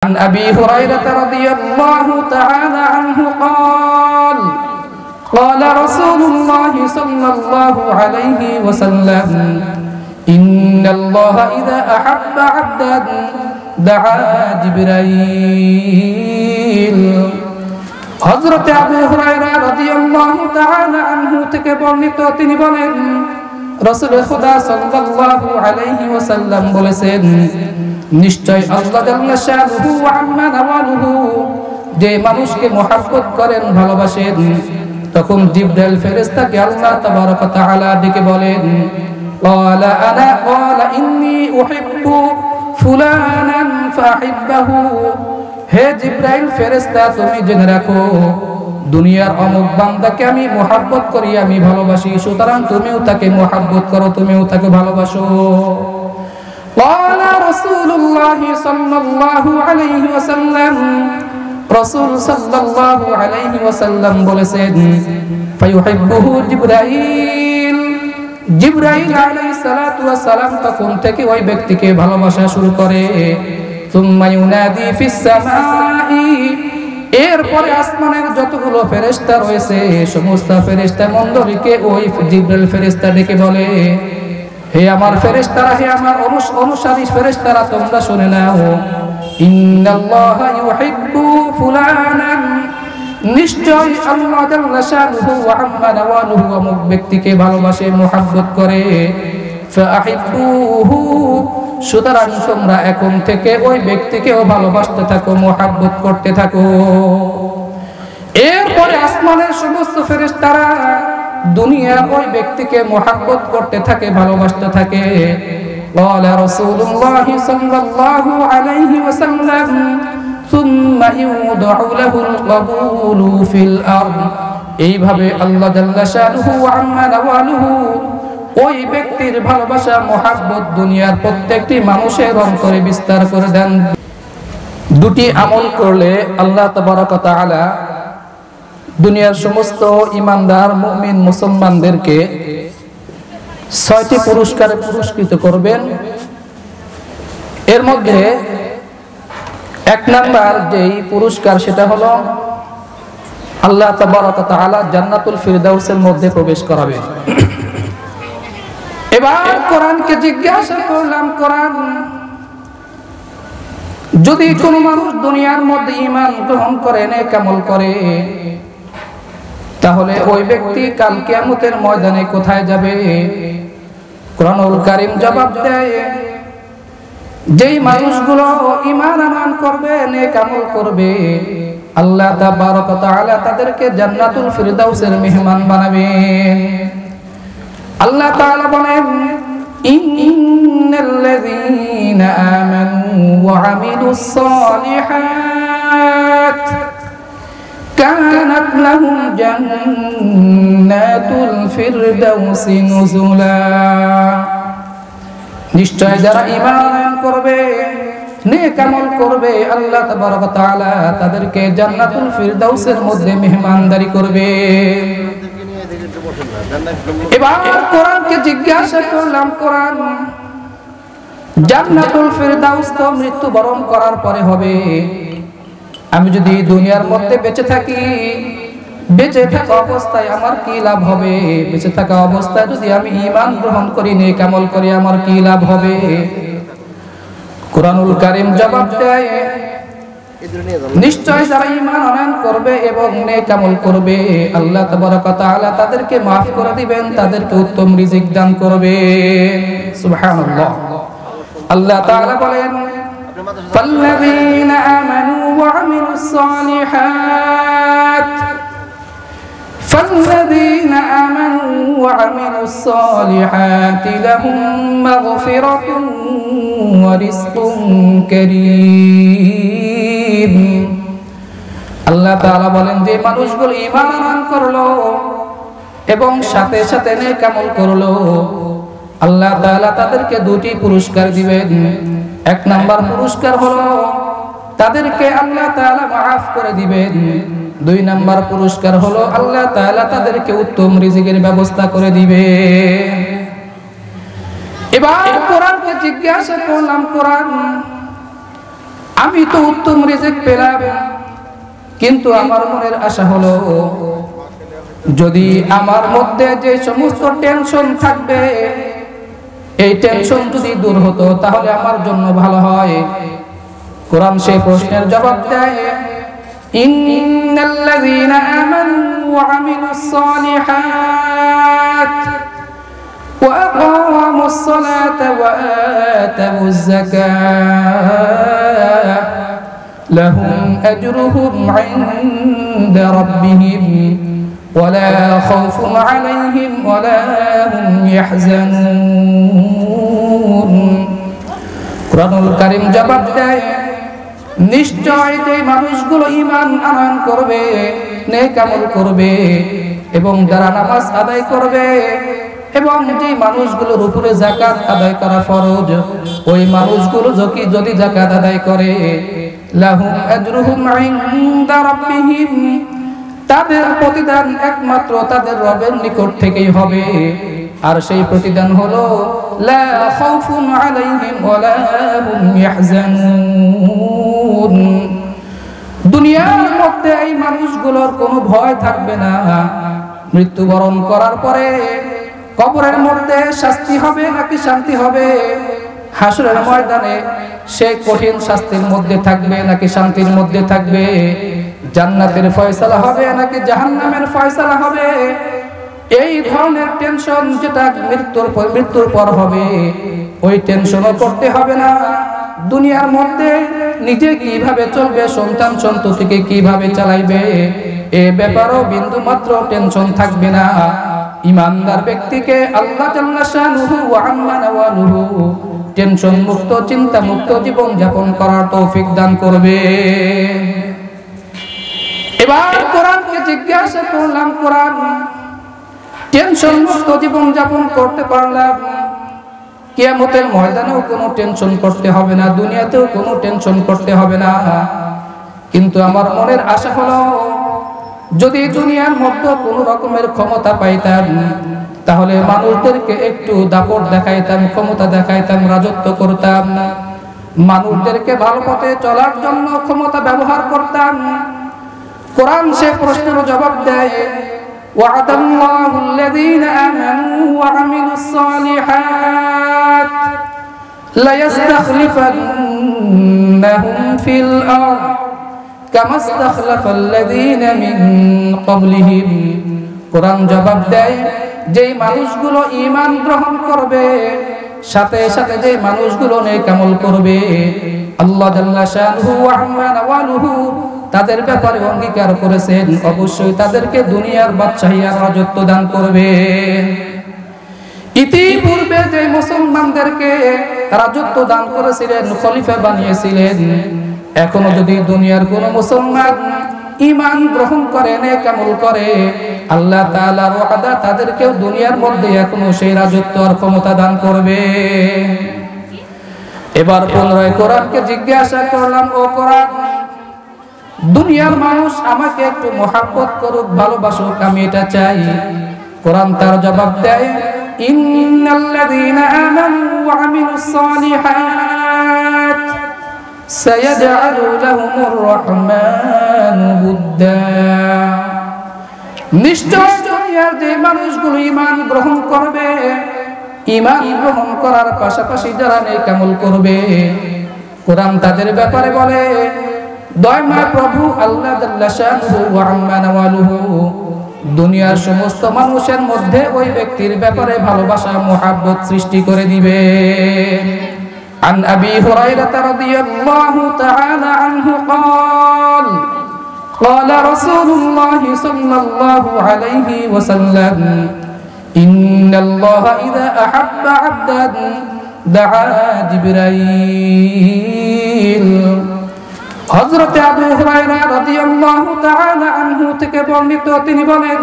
عن أبي هريرة رضي الله تعالى عنه قال قال رسول الله صلى الله عليه وسلم إن الله إذا أحب عبدا دعا جبرائيل হযরত আবু হুরায়রা রাদিয়াল্লাহু তাআলা আনহু থেকে বর্ণিত তিনি বলেন রাসূল খুদা সাল্লাল্লাহু আলাইহি ওয়াসাল্লাম বলেছেন নিশ্চয় আল্লাহ জাল্লা শানুহু ওয়া আম্মা নাওয়ালুহু যে মানুষকে মহব্বত করেন ভালোবাসেন তখন জিবরাইল ফেরেশতাকে আল্লাহ তাবারক ওয়া তাআলা ডেকে বলেন ক্বালা আনা ক্বালা ইন্নী উহিব্বু ফুলানান ফাহিব্বাহু হে জিবরাইল ফেরেশতা তুমি জেনে রাখো দুনিয়ার অমুক বান্দাকে আমি মহব্বত করি আমি ভালোবাসি সুতরাং তুমিও তাকে মহব্বত করো তুমিও তাকে ভালোবাসো قال رسول الله صلى الله عليه وسلم رسول صلى الله عليه وسلم বলেছেন فيحبه جبرائيل জিবরাইল আলাইহিস সালাতু ওয়াস সালাম তখন থেকে ওই ব্যক্তিকে ভালোবাসা শুরু করে ثم ينادي في السماء এরপরে আসমানের যতগুলো ফেরেশতা রয়েছে সমস্ত ফেরেশতা মণ্ডলীকে ওই জিবরাইল ফেরেশতা ডেকে বলে হে আমার ফেরেশতারা হে আমার অনুসারী ফেরেশতারা তোমরা শুনে নাও ইন্নাল্লাহা ইউহিব্বু ফুলানান নিশ্চয় আল্লাহ জাল্লা শানুহু ওয়া আম্মা নাওয়ালুহু অমুক ব্যক্তিকে ভালোবাসে মহব্বত করে ফাহিব্বুহু সুতরাং তোমরা এখন থেকে ওই ব্যক্তিকেও ভালোবাসতে থাকো মহব্বত করতে থাকো এরপরে আসমানের সমস্ত ফেরেশতারা দুনিয়ার ওই ব্যক্তিকে মহব্বত করতে থাকে ভালোবাসতে থাকে قال رسول الله صلى الله عليه وسلم ثم يوضع له القبول في الارض এইভাবে আল্লাহ জাল্লা শানুহু ওয়া আম্মা নাওয়ালুহু ওই ব্যক্তির ভালোবাসা মহব্বত দুনিয়ার প্রত্যেকটি মানুষের অন্তরে বিস্তার করে দেন দুটি আমল করলে আল্লাহ তাবারক ওয়া তাআলা দুনিয়ার সমস্ত ঈমানদার মুমিন মুসলমানদেরকে 6টি পুরস্কারে পুরস্কৃত করবেন এর মধ্যে এক নাম্বার যেই পুরস্কার সেটা হলো আল্লাহ তাবারক ওয়া তাআলা জান্নাতুল ফিরদাউসের মধ্যে প্রবেশ করাবেন এবার কোরআনকে জিজ্ঞাসা করলাম কোরআন যদি কোন মানুষ দুনিয়ার মধ্যে ঈমান গ্রহণ করে নেক আমল করে তাহলে ওই ব্যক্তি কাল কিয়ামতের ময়দানে কোথায় যাবে কোরআনুল কারীম জবাব দেয় যেই মানুষগুলো ঈমান আনয়ন করবে নেক আমল করবে আল্লাহ তাবারক ওয়া তাআলা তাদেরকে জান্নাতুল ফিরদাউসের মেহমান বানাবেন আল্লাহ তাআলা বলেন ইন্নাল্লাযীনা আমানু ওয়া আমিলুস সালিহাত কানাত লাহুম জান্নাতুল ফিরদাউসি নুজুলা নিশ্চয় যারা ঈমান করবে নেক আমল করবে আল্লাহ তাবারক ওয়া তাআলা তাদেরকে জান্নাতুল ফিরদাউসের মধ্যে মেহমানদারি করবে এবার কোরআনকে জিজ্ঞাসা করলাম কোরআন জান্নাতুল ফিরদাউস তো মৃত্যুবরণ করার পরে হবে আমি যদি দুনিয়ার মধ্যে বেঁচে থাকি বেঁচে থাকা অবস্থায় আমার কি লাভ হবে বেঁচে থাকা অবস্থায় যদি আমি ঈমান গ্রহণ করি নেক আমল করি আমার কি লাভ হবে কোরআনুল কারীম জবাব দেয় নিশ্চয় যারা ঈমান আনয়ন করবে এবং নেক আমল করবে আল্লাহ তাবারক ওয়া তাআলা তাদেরকে maaf করে দিবেন তাদেরকে উত্তম রিজিক দান করবে সুবহানাল্লাহ আল্লাহ তাআলা বলেন ফাল্লাযীনা আমানু ওয়া আমিলুস সালিহাত فالذين آمنوا وعملوا الصالحات لهم مغفرة ورزق كريم আল্লাহ তাআলা বলেন যে মানুষগুলো ঈমান আনয়ন করলো এবং সাথে সাথে নেক আমল করলো আল্লাহ তাআলা তাদেরকে দুটি পুরস্কার দিবেন এক নাম্বার পুরস্কার হলো তাদেরকে আল্লাহ তাআলা maaf করে দিবেন দুই নাম্বার পুরস্কার হলো আল্লাহ তাআলা তাদেরকে উত্তম রিজিকের ব্যবস্থা করে দিবেন এবার কোরআনকে জিজ্ঞাসা করলাম কোরআন আমি তো উত্তম রিজিক পেলাম, কিন্তু আমার মনের আশা হলো যদি আমার মধ্যে যে সমস্ত টেনশন থাকবে এই টেনশন যদি দূর হতো তাহলে আমার জন্য ভালো হয়। কোরআন সেই প্রশ্নের জবাব দেয়, ইন্নাল্লাযীনা আমানু ওয়া আমিলুস সালিহাত ওয়া আকামুস সালাতা ওয়া আতাউয যাকাত লাহুম আজরুহুম ইনদা রাব্বিহিম ওয়ালা খাউফুন আলাইহিম ওয়ালা হুম ইয়াহজানুন। কুরআনুল কারীম জবাব দেয়, নিশ্চয় যে মানুষগুলো ঈমান আনয়ন করবে, নেক আমল করবে এবং যারা নামাজ আদায় করবে এবং যে মানুষগুলোর উপরে যাকাত আদায় করা ফরজ, ওই মানুষগুলো যদি যাকাত আদায় করে, লাহুম আজরুহুম ইনদা রাব্বিহিম, তাদের প্রতিদান একমাত্র তাদের রবের নিকট থেকেই হবে। আর সেই প্রতিদান হলো লা খাউফুন আলাইহিম ওয়ালা হুম ইয়াহজানুন। দুনিয়ার মধ্যে এই মানুষগুলোর কোনো ভয় থাকবে না। মৃত্যুবরণ করার পরে কবরের মধ্যে শাস্তি হবে নাকি শান্তি হবে, হাসরের ময়দানে সে কঠিন শাস্তির মধ্যে থাকবে নাকি শান্তির মধ্যে থাকবে, জান্নাতের ফয়সালা হবে নাকি জাহান্নামের ফয়সালা হবে, এই ধরনের টেনশন যেটা মৃত্যুর পর হবে ওই টেনশনও করতে হবে না। দুনিয়ার মধ্যে নিজে কিভাবে চলবে, সন্তান সন্ততিকে কিভাবে চালাইবে, এ ব্যাপারেও বিন্দু মাত্র টেনশন থাকবে না। ঈমানদার ব্যক্তিকে আল্লাহ জাল্লা শানুহু ওয়া আম্মা নাওয়ালুহু টেনশন মুক্ত, চিন্তা মুক্ত জীবন যাপন করার তৌফিক দান করবে। এবার কোরআনকে জিজ্ঞাসা করলাম, কোরআন টেনশন মুক্ত জীবন যাপন করতে পারলাম, কিয়ামতের ময়দানেও কোনো টেনশন করতে হবে না, দুনিয়াতেও কোনো টেনশন করতে হবে না। কিন্তু আমার মনের আশা হলো যদি দুনিয়ার মধ্যে কোনো রকমের ক্ষমতা পাইতাম তাহলে মানুষদেরকে একটু দাপট দেখাইতাম, ক্ষমতা দেখাইতাম, রাজত্ব করতাম, মানুষদেরকে ভালো পথে চলার জন্য ক্ষমতা ব্যবহার করতাম। কোরআন সে প্রশ্নের জবাব দেয়, ওয়া'দাল্লাহু আল্লাযীনা আমানু ওয়া আমিলুস সালিহাত লা ইস্তাখলিফান্নাহুম ফিল আরদ কামা ইস্তাখলাফাল্লাযীনা মিন ক্বাবলিহিম। কোরআন জবাব দেয়, যেই মানুষগুলো ঈমান গ্রহণ করবে, সাথে সাথে যে মানুষগুলো নেক আমল করবে, আল্লাহ জাল্লা শানুহু ওয়া আম্মা নাওয়ালুহু তাদের ব্যাপারে অঙ্গীকার করেছেন অবশ্যই তাদেরকে দুনিয়ার বাদশাহী আর রাজত্ব দান করবে। ইতিপূর্বে যে মুসলমানদেরকে রাজত্ব দান করেছিলেন, খলিফা বানিয়েছিলেন, এখনো যদি দুনিয়ার কোন মুসলমান ঈমান গ্রহণ করে, নেক আমল করে, আল্লাহ তাআলার ওয়াদা তাদেরকেও দুনিয়ার মধ্যে এখনো সেই রাজত্ব আর ক্ষমতা দান করবে। এবার পুনরায় কোরআনকে জিজ্ঞাসা করলাম, ও কোরআন, দুনিয়ার মানুষ আমাকে একটু মহব্বত করুক, ভালোবাসুক, আমি এটা চাই। কোরআন তার জবাব দেয়, ইন্নাল্লাযীনা আমানু ওয়া আমিলুস সালিহাত সায়াজআলু লাহুমুর রাহমানু বুদ্দা। নিশ্চয় দুনিয়ার যে মানুষগুলো ঈমান গ্রহণ করবে, ঈমান গ্রহণ করার পাশাপাশি যারা নেক আমল করবে, কোরআন তাদের ব্যাপারে বলে, দয়াময় প্রভু আল্লাহ জাল্লা শানুহু ওয়া আম্মা নাওয়ালুহু দুনিয়ার সমস্ত মানুষের মধ্যে ওই ব্যক্তির ব্যাপারে ভালোবাসা, মুহাব্বত সৃষ্টি করে দিবে। আন আবি হুরায়রা রাদিয়াল্লাহু তাআলা আনহু قال قال رسول الله صلى الله عليه وسلم إن الله إذا أحب عبدا دعا جبرائيل। হযরত আবু হুরায়রা রাদিয়াল্লাহু তাআলা আনহু থেকে বর্ণিত, তিনি বলেন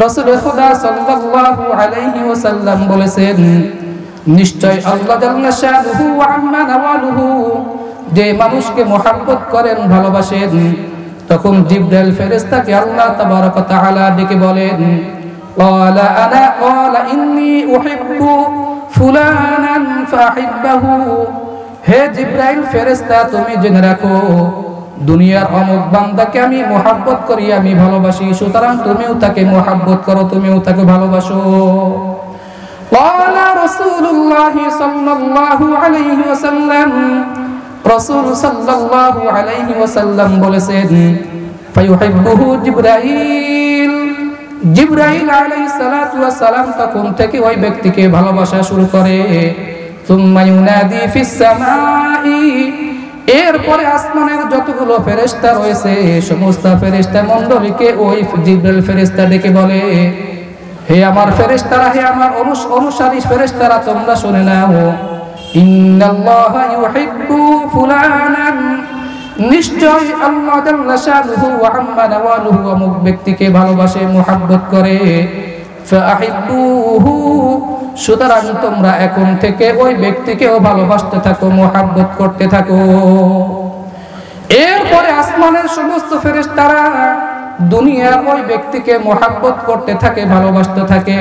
রাসূল খুদা সাল্লাল্লাহু আলাইহি ওয়াসাল্লাম বলেছেন, নিশ্চয় আল্লাহ জাল্লা শানুহু ওয়া আম্মা নাওয়ালুহু যে মানুষকে মুহাব্বত করেন, ভালোবাসেন, তখন জিবরাইল ফেরেশতাকে আল্লাহ তাবারক ওয়া তাআলা ডেকে বলেন, ক্বালা ইন্নী উহিব্বু ফুলানান ফাহিব্বাহু, হে জিবরাইল ফেরেশতা, তুমি জেনে রাখো দুনিয়ার অমুক বান্দাকে আমি মুহাব্বত করি, আমি ভালোবাসি, সুতরাং তুমিও তাকে মুহাব্বত করো, তুমিও তাকে ভালোবাসো। ক্বালা রাসূলুল্লাহ সাল্লাল্লাহু আলাইহি ওয়াসাল্লাম, রাসূল সাল্লাল্লাহু আলাইহি ওয়াসাল্লাম বলেছেন, ফায়ুহিব্বুহু জিবরাইল, জিবরাইল আলাইহিস সালাতু ওয়াস সালাম তখন থেকে ওই ব্যক্তিকে ভালোবাসা শুরু করে। সুম্মা ইউনাদি ফিস সামাই, এরপরে আসমানের যতগুলো ফেরেশতা রয়েছে সমস্ত ফেরেশতা মণ্ডলীকে ওই জিবরাইল ফেরেশতা ডেকে বলে, হে আমার ফেরেশতারা, হে আমার অনুসারী ফেরেশতারা, তোমরা শুনে নাও, ইন্নাল্লাহা ইউহিব্বু ফুলানান, নিশ্চয় আল্লাহ জাল্লা শানুহু ওয়া আম্মা নাওয়ালুহু অমুক ব্যক্তিকে ভালোবাসে, মুহাব্বত করে। ফাআহিব্বুহু, সুতরাং তোমরা এখন থেকে ওই ব্যক্তিকেও ভালোবাসতে থাকো, মুহাব্বত করতে থাকো। এরপরে আসমানের সমস্ত ফেরেশতারা দুনিয়ার ওই ব্যক্তিকে মুহাব্বত করতে থাকে, ভালোবাসতে থাকে।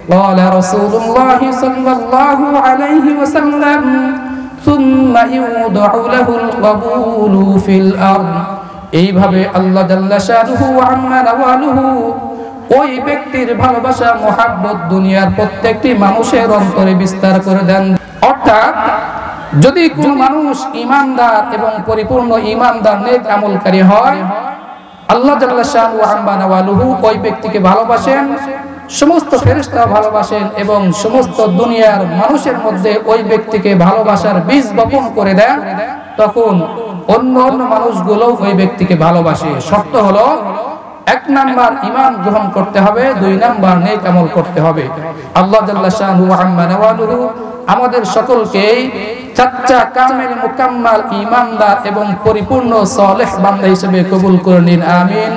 ক্বালা রাসূলুল্লাহ সাল্লাল্লাহু আলাইহি ওয়াসাল্লাম, সুম্মা ইউদউ লাহুল কবুলু ফিল আরদ, এইভাবে আল্লাহ জাল্লা শানুহু ওয়া আম্মা নাওয়ালুহু ওই ব্যক্তির ভালোবাসা, মুহাব্বত দুনিয়ার প্রত্যেকটি মানুষের অন্তরে বিস্তার করে দেন। অর্থাৎ যদি কোন মানুষ ঈমানদার এবং পরিপূর্ণ ঈমানদার নেক আমলকারী হয়, আল্লাহ জাল্লা শানুহু ওয়া আম্মা নাওয়ালুহু ওই ব্যক্তিকে ভালোবাসেন, সমস্ত ফেরেশতা ভালোবাসেন এবং সমস্ত দুনিয়ার মানুষের মধ্যে ওই ব্যক্তিকে ভালোবাসার বীজ বপন করে দেন, তখন অন্য অন্য মানুষগুলো ওই ব্যক্তিকে ভালোবাসে। শর্ত হলো, 1 নাম্বার ঈমান গ্রহণ করতে হবে, 2 নাম্বার নেক আমল করতে হবে। আল্লাহ জাল্লা শানুহু ওয়া আম্মা নাওয়ালুহু আমাদের সকলকেই সাচ্চা কামেল মুকাম্মাল ঈমানদার এবং পরিপূর্ণ সালেহ বান্দা হিসেবে কবুল করে নিন, আমিন।